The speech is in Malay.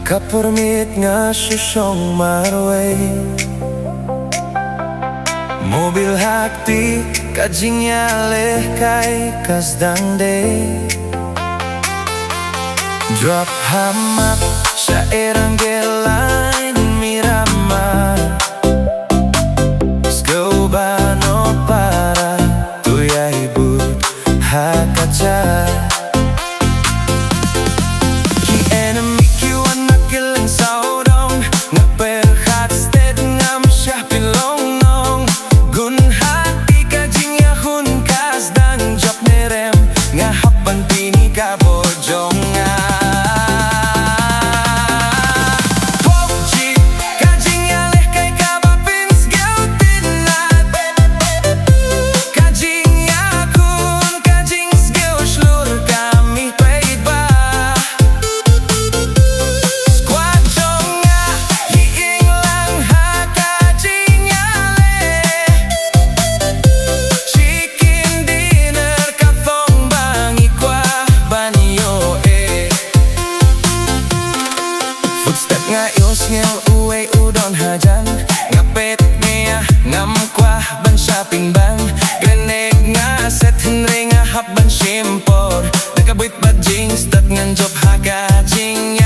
Kapermit nga syusyong marway Mobil hakti kajinyale kay kasdang day Drop hamak sa eranggelan Miramar Skobano para tuyay but hakacha Ki enemy kiwan nakilang saudong Nga perhatsted ngam siya pilongnong Gunhati kajinyahun kasdang job nerem Nga hapan pini kabojong nga Footstep nga yos ngel uwe udon hajan Ngapet niya ngam kwa ban shopping bang Greneg nga set henry nga hap ban shimpor Nakabuit ba jeans tat ngan job haka jing